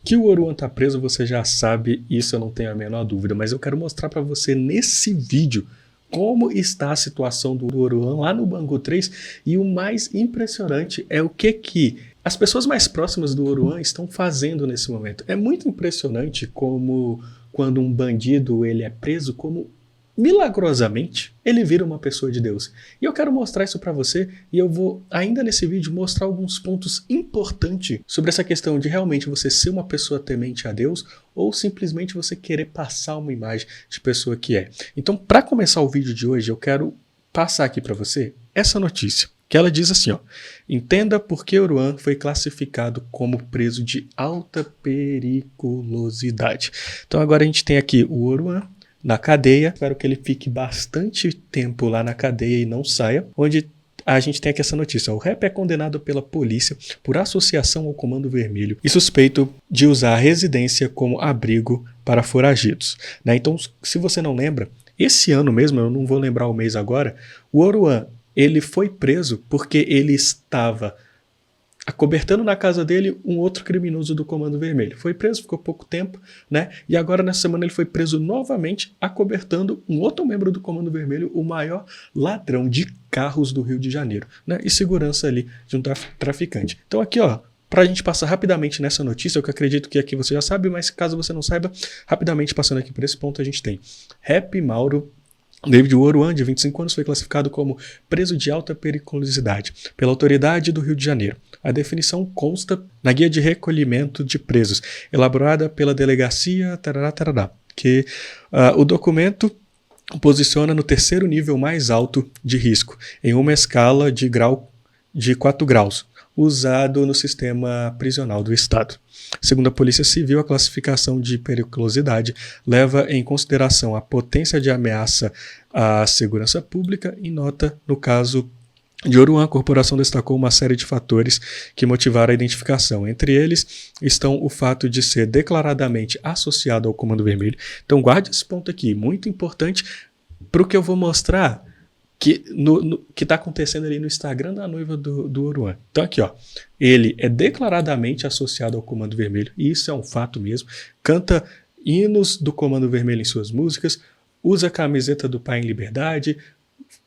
Que o Oruan tá preso, você já sabe, isso eu não tenho a menor dúvida, mas eu quero mostrar para você nesse vídeo como está a situação do Oruan lá no Bangu 3, e o mais impressionante é o que as pessoas mais próximas do Oruan estão fazendo nesse momento. É muito impressionante como quando um bandido ele é preso, como milagrosamente ele vira uma pessoa de Deus. E eu quero mostrar isso para você, e eu vou ainda nesse vídeo mostrar alguns pontos importantes sobre essa questão de realmente você ser uma pessoa temente a Deus ou simplesmente você querer passar uma imagem de pessoa que é. Então, para começar o vídeo de hoje, eu quero passar aqui para você essa notícia, que ela diz assim, ó: entenda por que Oruan foi classificado como preso de alta periculosidade. Então agora a gente tem aqui o Oruan na cadeia, espero que ele fique bastante tempo lá na cadeia e não saia, onde a gente tem aqui essa notícia: o rap é condenado pela polícia por associação ao Comando Vermelho e suspeito de usar a residência como abrigo para foragidos. Né? Então, se você não lembra, esse ano mesmo, eu não vou lembrar o mês agora, o Oruan ele foi preso porque ele estava acobertando na casa dele um outro criminoso do Comando Vermelho. Foi preso, ficou pouco tempo, né? E agora nessa semana ele foi preso novamente, acobertando um outro membro do Comando Vermelho, o maior ladrão de carros do Rio de Janeiro, né? E segurança ali de um traficante. Então aqui, ó, pra gente passar rapidamente nessa notícia, eu que acredito que aqui você já sabe, mas caso você não saiba, rapidamente passando aqui por esse ponto, a gente tem Rap Mauro David Oruan, de 25 anos, foi classificado como preso de alta periculosidade pela autoridade do Rio de Janeiro. A definição consta na Guia de Recolhimento de Presos, elaborada pela Delegacia que o documento posiciona no terceiro nível mais alto de risco, em uma escala de 4 graus, usado no sistema prisional do Estado. Segundo a Polícia Civil, a classificação de periculosidade leva em consideração a potência de ameaça à segurança pública e nota, no caso de Oruan, a corporação destacou uma série de fatores que motivaram a identificação. Entre eles estão o fato de ser declaradamente associado ao Comando Vermelho. Então guarde esse ponto aqui, muito importante para o que eu vou mostrar que está acontecendo ali no Instagram da noiva do Oruan. Então aqui, ó, ele é declaradamente associado ao Comando Vermelho, e isso é um fato mesmo, canta hinos do Comando Vermelho em suas músicas, usa a camiseta do Pai em Liberdade,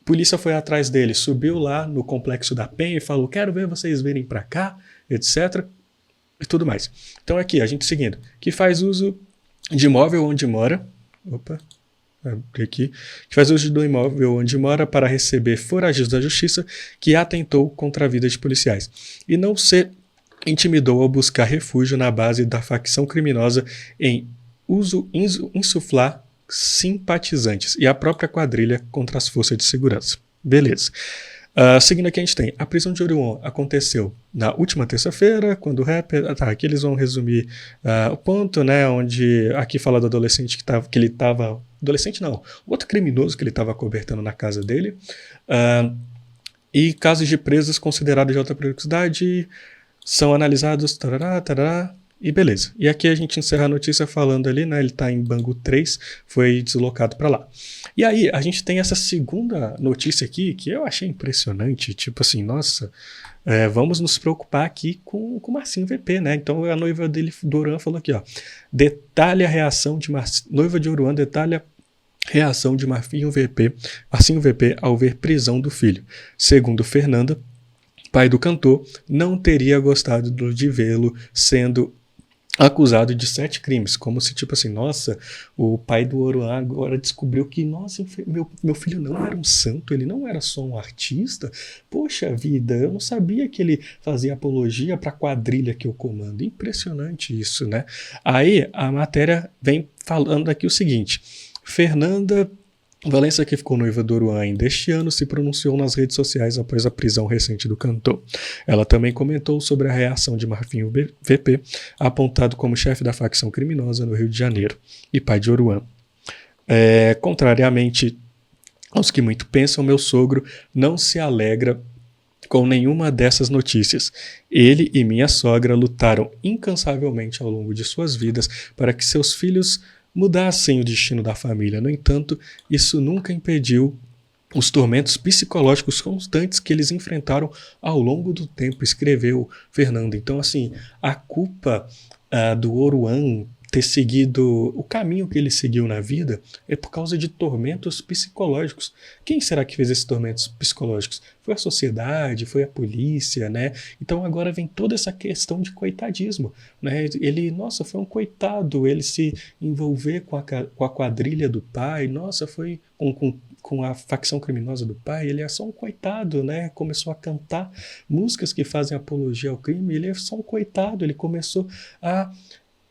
polícia foi atrás dele, subiu lá no Complexo da Penha e falou: quero ver vocês virem para cá, etc. E tudo mais. Então aqui, a gente seguindo, que faz uso de imóvel onde mora, que faz uso do imóvel onde mora para receber foragidos da justiça, que atentou contra a vida de policiais, e não se intimidou ao buscar refúgio na base da facção criminosa em insuflar simpatizantes e a própria quadrilha contra as forças de segurança. Beleza. Seguindo aqui a gente tem a prisão de Oruan aconteceu na última terça-feira, quando o rapper... aqui eles vão resumir o ponto, né, onde aqui fala do adolescente que ele estava... Adolescente não, outro criminoso que ele estava cobertando na casa dele. E casos de presos considerados de alta periculosidade são analisados, e beleza. E aqui a gente encerra a notícia falando ali, né, ele está em Bangu 3, foi deslocado para lá. E aí a gente tem essa segunda notícia aqui, que eu achei impressionante, tipo assim, nossa, vamos nos preocupar aqui com o Marcinho VP, né? Então a noiva dele, do Oruan, falou aqui, ó, detalha a reação de noiva de Oruan, detalha reação de Marcinho VP ao ver prisão do filho. Segundo Fernanda, pai do cantor, não teria gostado de vê-lo sendo acusado de 7 crimes, como se tipo assim, nossa, o pai do Oruan agora descobriu que, nossa, meu filho não era um santo, ele não era só um artista, poxa vida, eu não sabia que ele fazia apologia para a quadrilha que eu comando. Impressionante isso, né? Aí a matéria vem falando aqui o seguinte: Fernanda Valença, que ficou noiva do Oruan ainda este ano, se pronunciou nas redes sociais após a prisão recente do cantor. Ela também comentou sobre a reação de Marcinho VP, apontado como chefe da facção criminosa no Rio de Janeiro e pai de Oruan. Contrariamente aos que muito pensam, meu sogro não se alegra com nenhuma dessas notícias. Ele e minha sogra lutaram incansavelmente ao longo de suas vidas para que seus filhos mudassem o destino da família. No entanto, isso nunca impediu os tormentos psicológicos constantes que eles enfrentaram ao longo do tempo, escreveu Fernando. Então, assim, a culpa do Oruan ter seguido o caminho que ele seguiu na vida é por causa de tormentos psicológicos. Quem será que fez esses tormentos psicológicos? Foi a sociedade, foi a polícia, né? Então agora vem toda essa questão de coitadismo, né? Ele, nossa, foi um coitado, ele se envolver com a quadrilha do pai, nossa, foi com a facção criminosa do pai, ele é só um coitado, né? Começou a cantar músicas que fazem apologia ao crime, ele é só um coitado, ele começou a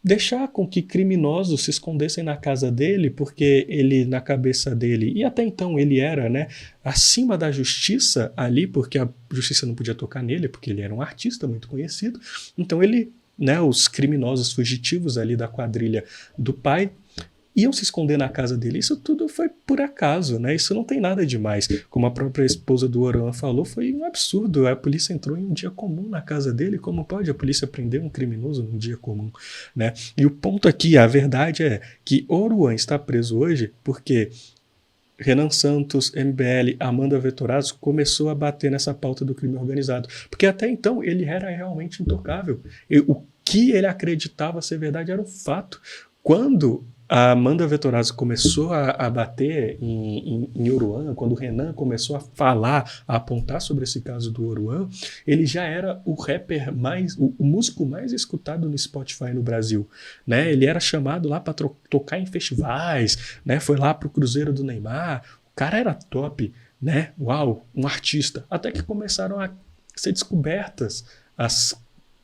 deixar com que criminosos se escondessem na casa dele, porque ele, na cabeça dele, e até então ele era, né, acima da justiça ali, porque a justiça não podia tocar nele, porque ele era um artista muito conhecido. Então ele, né, os criminosos fugitivos ali da quadrilha do pai iam se esconder na casa dele. Isso tudo foi por acaso, né? Isso não tem nada demais. Como a própria esposa do Oruan falou, foi um absurdo. A polícia entrou em um dia comum na casa dele. Como pode a polícia prender um criminoso num dia comum, né? E o ponto aqui, a verdade é que Oruan está preso hoje porque Renan Santos, MBL, Amanda Vettorazzo começou a bater nessa pauta do crime organizado. Porque até então ele era realmente intocável. O que ele acreditava ser verdade era um fato. Quando a Amanda Vettorazzo começou a bater em Oruan, quando o Renan começou a falar, a apontar sobre esse caso do Oruan, ele já era o rapper o músico mais escutado no Spotify no Brasil, né? Ele era chamado lá para tocar em festivais, né? Foi lá pro Cruzeiro do Neymar, o cara era top, né? Uau, um artista. Até que começaram a ser descobertas as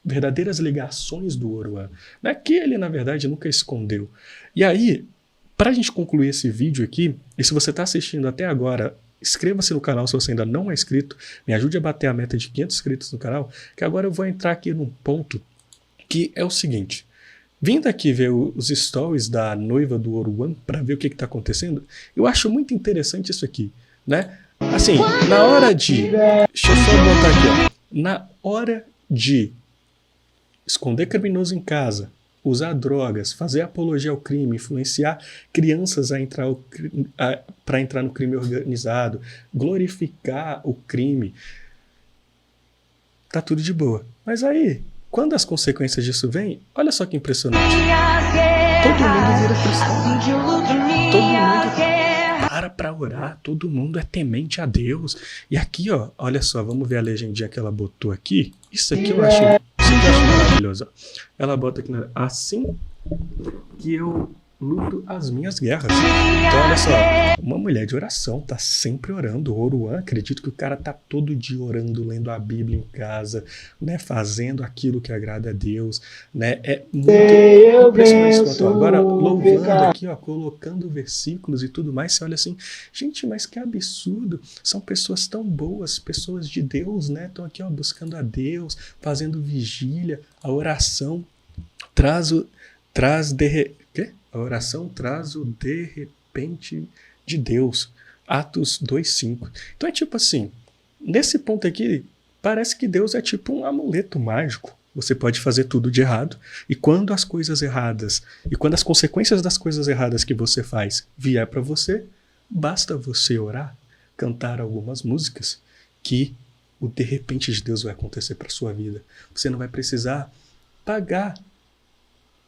verdadeiras ligações do Oruan, né, que ele, na verdade, nunca escondeu. E aí, para a gente concluir esse vídeo aqui, e se você está assistindo até agora, inscreva-se no canal se você ainda não é inscrito, me ajude a bater a meta de 500 inscritos no canal, que agora eu vou entrar aqui num ponto que é o seguinte. Vindo aqui ver os stories da noiva do Oruan para ver o que está acontecendo, eu acho muito interessante isso aqui, né? Assim, na hora de... Deixa eu só botar aqui, ó. Na hora de esconder criminoso em casa, usar drogas, fazer apologia ao crime, influenciar crianças para entrar no crime organizado, glorificar o crime, tá tudo de boa. Mas aí, quando as consequências disso vêm, olha só que impressionante. Todo mundo vira cristão. Todo mundo para orar, todo mundo é temente a Deus. E aqui, ó, olha só, vamos ver a legendinha que ela botou aqui. Isso aqui eu acho maravilhoso. Ela bota aqui, assim que eu luto as minhas guerras. Então, olha só, uma mulher de oração, tá sempre orando. Oruan, acredito que o cara tá todo dia orando, lendo a Bíblia em casa, né, fazendo aquilo que agrada a Deus, né, é muito impressionante. Agora, louvando aqui, ó, colocando versículos e tudo mais, você olha assim, gente, mas que absurdo, são pessoas tão boas, pessoas de Deus, né, estão aqui, ó, buscando a Deus, fazendo vigília, a oração a oração traz o de repente de Deus. Atos 2:5. Então é tipo assim, nesse ponto aqui, parece que Deus é tipo um amuleto mágico. Você pode fazer tudo de errado, e quando as coisas erradas, e quando as consequências das coisas erradas que você faz vier para você, basta você orar, cantar algumas músicas, que o de repente de Deus vai acontecer para sua vida. Você não vai precisar pagar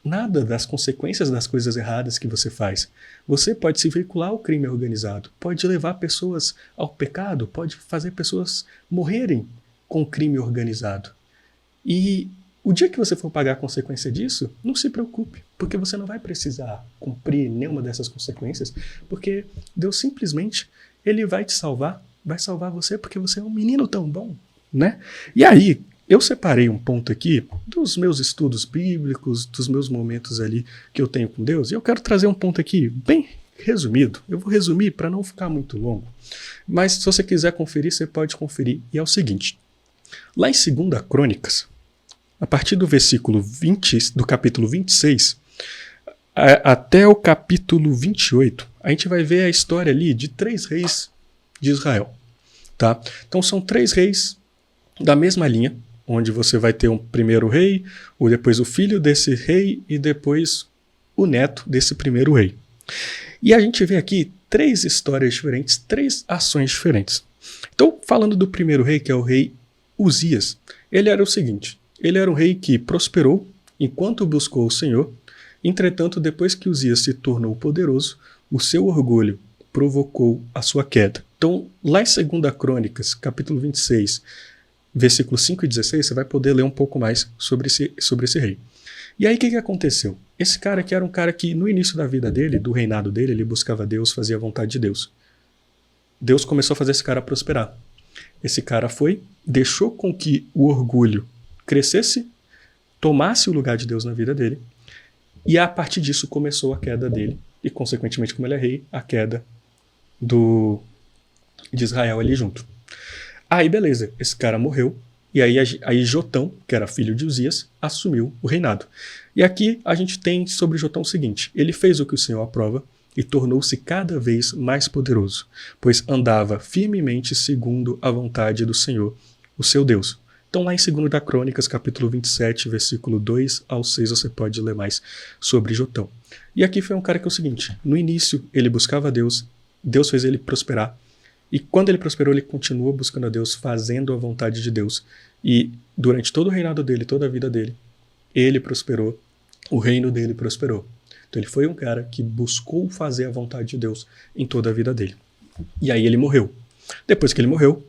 nada das consequências das coisas erradas que você faz. Você pode se vincular ao crime organizado, pode levar pessoas ao pecado, pode fazer pessoas morrerem com o crime organizado. E o dia que você for pagar a consequência disso, não se preocupe, porque você não vai precisar cumprir nenhuma dessas consequências, porque Deus simplesmente ele vai te salvar, vai salvar você porque você é um menino tão bom, né? E aí, eu separei um ponto aqui dos meus estudos bíblicos, dos meus momentos ali que eu tenho com Deus, e eu quero trazer um ponto aqui bem resumido. Eu vou resumir para não ficar muito longo, mas se você quiser conferir, você pode conferir. E é o seguinte, lá em 2 Crônicas, a partir do versículo 20, do capítulo 26, até o capítulo 28, a gente vai ver a história ali de 3 reis de Israel. Tá? Então são 3 reis da mesma linha, onde você vai ter um primeiro rei, depois o filho desse rei e depois o neto desse primeiro rei. E a gente vê aqui 3 histórias diferentes, 3 ações diferentes. Então, falando do primeiro rei, que é o rei Uzias, ele era o seguinte, ele era um rei que prosperou, enquanto buscou o Senhor. Entretanto, depois que Uzias se tornou poderoso, o seu orgulho provocou a sua queda. Então, lá em 2 Crônicas, capítulo 26, versículos 5 e 16, você vai poder ler um pouco mais sobre esse rei. E aí, o que aconteceu? Esse cara aqui era um cara que, no início da vida dele, do reinado dele, ele buscava Deus, fazia a vontade de Deus. Deus começou a fazer esse cara prosperar. Esse cara deixou com que o orgulho crescesse, tomasse o lugar de Deus na vida dele, e a partir disso começou a queda dele, e consequentemente, como ele é rei, a queda de Israel ali junto. Aí beleza, esse cara morreu, e aí Jotão, que era filho de Uzias, assumiu o reinado. E aqui a gente tem sobre Jotão o seguinte: ele fez o que o Senhor aprova e tornou-se cada vez mais poderoso, pois andava firmemente segundo a vontade do Senhor, o seu Deus. Então lá em 2 Crônicas, capítulo 27, versículo 2 ao 6, você pode ler mais sobre Jotão. E aqui foi um cara que é o seguinte: no início ele buscava Deus, Deus fez ele prosperar, e quando ele prosperou, ele continuou buscando a Deus, fazendo a vontade de Deus. E durante todo o reinado dele, toda a vida dele, ele prosperou, o reino dele prosperou. Então ele foi um cara que buscou fazer a vontade de Deus em toda a vida dele. E aí ele morreu. Depois que ele morreu,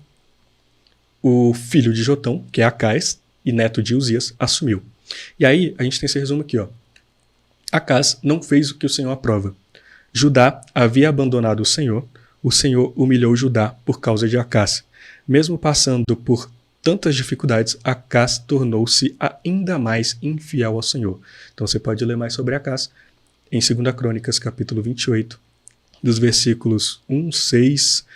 o filho de Jotão, que é Acás, e neto de Uzias, assumiu. E aí a gente tem esse resumo aqui, ó. Acás não fez o que o Senhor aprova. Judá havia abandonado o Senhor humilhou Judá por causa de Acás. Mesmo passando por tantas dificuldades, Acás tornou-se ainda mais infiel ao Senhor. Então você pode ler mais sobre Acás em 2 Crônicas, capítulo 28, dos versículos 1, 6,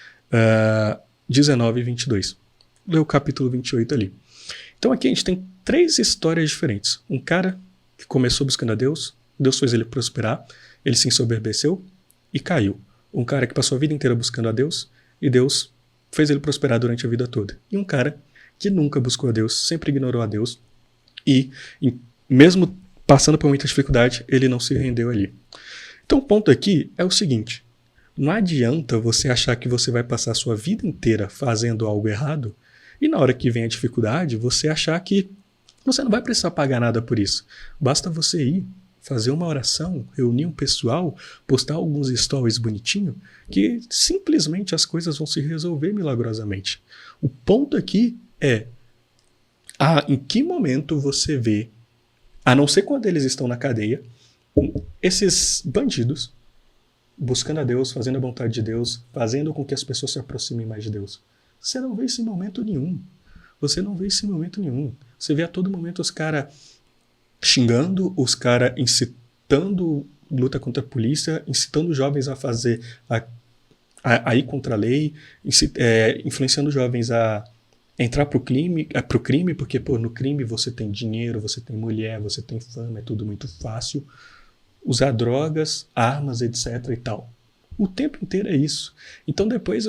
19 e 22. Lê o capítulo 28 ali. Então aqui a gente tem 3 histórias diferentes. Um cara que começou buscando a Deus, Deus fez ele prosperar, ele se ensoberbeceu e caiu. Um cara que passou a vida inteira buscando a Deus e Deus fez ele prosperar durante a vida toda. E um cara que nunca buscou a Deus, sempre ignorou a Deus e mesmo passando por muita dificuldade, ele não se rendeu ali. Então o ponto aqui é o seguinte: não adianta você achar que você vai passar a sua vida inteira fazendo algo errado e na hora que vem a dificuldade, você achar que você não vai precisar pagar nada por isso. Basta você ir, fazer uma oração, reunir um pessoal, postar alguns stories bonitinho, que simplesmente as coisas vão se resolver milagrosamente. O ponto aqui é em que momento você vê, a não ser quando eles estão na cadeia, esses bandidos buscando a Deus, fazendo a vontade de Deus, fazendo com que as pessoas se aproximem mais de Deus. Você não vê isso em momento nenhum. Você não vê isso em momento nenhum. Você vê a todo momento os caras xingando, os caras incitando luta contra a polícia, incitando jovens a fazer, a ir contra a lei, influenciando jovens a entrar pro crime, porque no crime você tem dinheiro, você tem mulher, você tem fama, é tudo muito fácil. Usar drogas, armas, etc. e tal. O tempo inteiro é isso. Então depois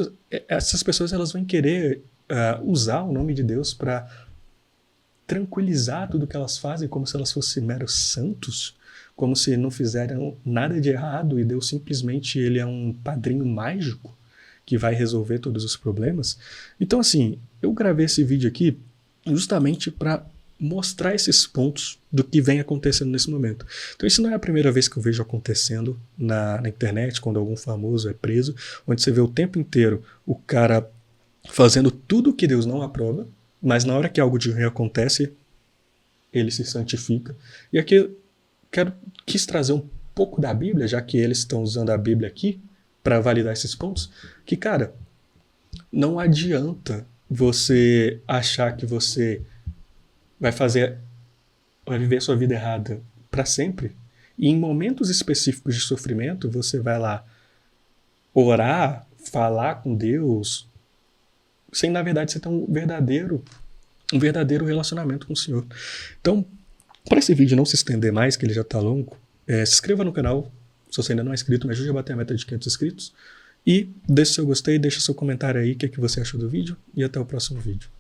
essas pessoas elas vão querer usar o nome de Deus para tranquilizar tudo que elas fazem como se elas fossem meros santos, como se não fizeram nada de errado e Deus simplesmente ele é um padrinho mágico que vai resolver todos os problemas. Então assim, eu gravei esse vídeo aqui justamente para mostrar esses pontos do que vem acontecendo nesse momento. Então isso não é a primeira vez que eu vejo acontecendo na internet, quando algum famoso é preso, onde você vê o tempo inteiro o cara fazendo tudo que Deus não aprova, mas na hora que algo de ruim acontece, ele se santifica. E aqui eu quis trazer um pouco da Bíblia, já que eles estão usando a Bíblia aqui para validar esses pontos, que cara, não adianta você achar que você vai viver a sua vida errada para sempre. E em momentos específicos de sofrimento, você vai lá orar, falar com Deus, sem na verdade você ter um verdadeiro relacionamento com o Senhor. Então, para esse vídeo não se estender mais, que ele já está longo, se inscreva no canal, se você ainda não é inscrito, me ajude a bater a meta de 500 inscritos. E deixe seu gostei, deixe seu comentário aí, o que você achou do vídeo, e até o próximo vídeo.